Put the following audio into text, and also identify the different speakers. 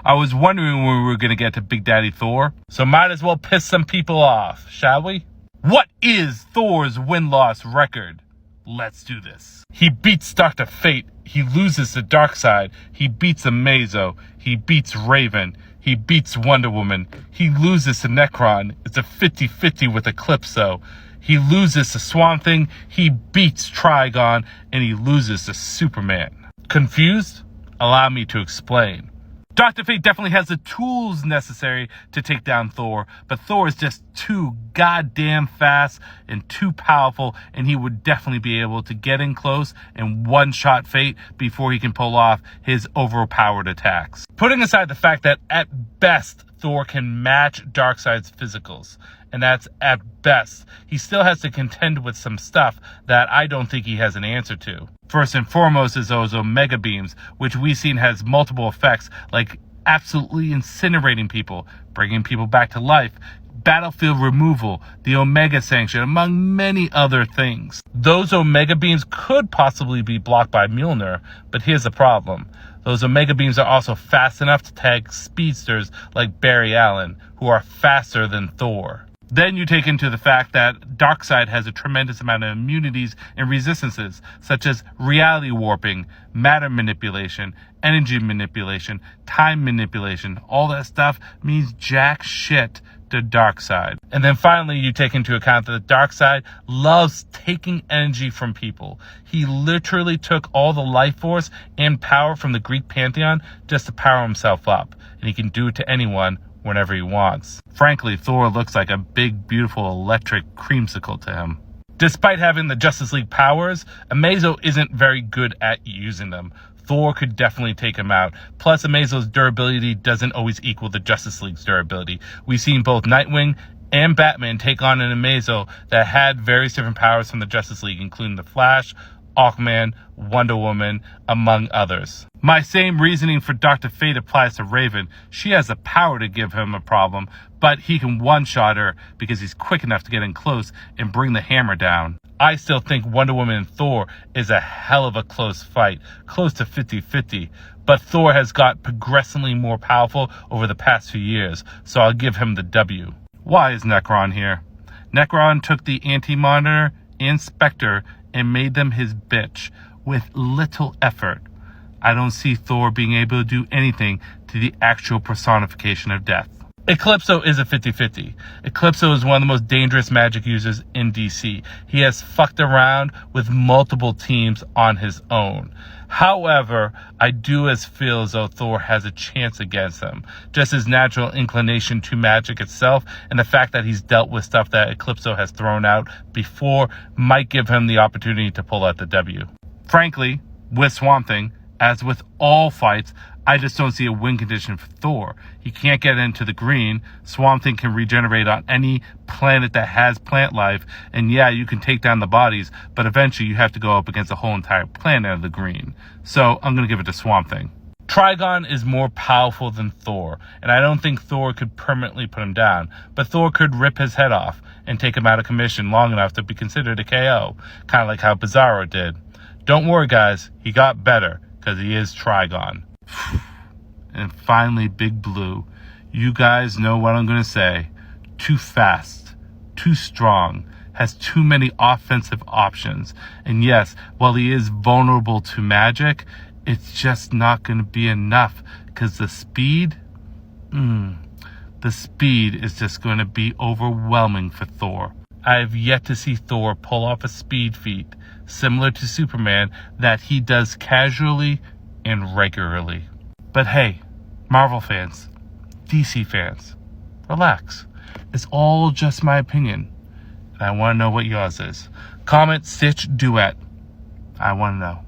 Speaker 1: I was wondering when we were going to get to Big Daddy Thor, so might as well piss some people off, shall we? What is Thor's win-loss record? Let's do this. He beats Dr. Fate. He loses to Darkseid. He beats Amazo. He beats Raven. He beats Wonder Woman. He loses to Necron. It's a 50-50 with Eclipso. He loses to Swamp Thing. He beats Trigon. And he loses to Superman. Confused? Allow me to explain. Dr. Fate definitely has the tools necessary to take down Thor, but Thor is just too goddamn fast and too powerful, and he would definitely be able to get in close and one-shot Fate before he can pull off his overpowered attacks. Putting aside the fact that at best Thor can match Darkseid's physicals, and that's at best, he still has to contend with some stuff that I don't think he has an answer to. First and foremost is those Omega Beams, which we've seen has multiple effects, like absolutely incinerating people, bringing people back to life, battlefield removal, the Omega Sanction, among many other things. Those Omega Beams could possibly be blocked by Mjolnir, but here's the problem. Those Omega Beams are also fast enough to tag speedsters like Barry Allen, who are faster than Thor. Then you take into the fact that Darkseid has a tremendous amount of immunities and resistances, such as reality warping, matter manipulation, energy manipulation, time manipulation. All that stuff means jack shit to Darkseid. And then finally, you take into account that Darkseid loves taking energy from people. He literally took all the life force and power from the Greek pantheon just to power himself up. And he can do it to anyone whenever he wants. Frankly, Thor looks like a big, beautiful electric creamsicle to him. Despite having the Justice League powers, Amazo isn't very good at using them. Thor could definitely take him out. Plus, Amazo's durability doesn't always equal the Justice League's durability. We've seen both Nightwing and Batman take on an Amazo that had various different powers from the Justice League, including the Flash, Aquaman, Wonder Woman, among others. My same reasoning for Dr. Fate applies to Raven. She has the power to give him a problem, but he can one-shot her because he's quick enough to get in close and bring the hammer down. I still think Wonder Woman and Thor is a hell of a close fight, close to 50-50, but Thor has got progressively more powerful over the past few years, so I'll give him the W. Why is Necron here? Necron took the Anti-Monitor and Spectre and made them his bitch with little effort. I don't see Thor being able to do anything to the actual personification of death. Eclipso is a 50-50. Eclipso is one of the most dangerous magic users in DC. He has fucked around with multiple teams on his own. However, I do feel as though Thor has a chance against him. Just his natural inclination to magic itself and the fact that he's dealt with stuff that Eclipso has thrown out before might give him the opportunity to pull out the W. Frankly, with Swamp Thing, as with all fights, I just don't see a win condition for Thor. He can't get into the green. Swamp Thing can regenerate on any planet that has plant life. And yeah, you can take down the bodies, but eventually you have to go up against the whole entire planet of the green. So I'm going to give it to Swamp Thing. Trigon is more powerful than Thor, and I don't think Thor could permanently put him down, but Thor could rip his head off and take him out of commission long enough to be considered a KO, kind of like how Bizarro did. Don't worry, guys, he got better, because he is Trigon. And finally, Big Blue. You guys know what I'm going to say. Too fast, too strong, has too many offensive options. And yes, while he is vulnerable to magic, it's just not going to be enough, because the speed is just going to be overwhelming for Thor. I have yet to see Thor pull off a speed feat similar to Superman that he does casually and regularly. But hey, Marvel fans, DC fans, relax. It's all just my opinion, and I want to know what yours is. Comment Stitch Duet. I want to know.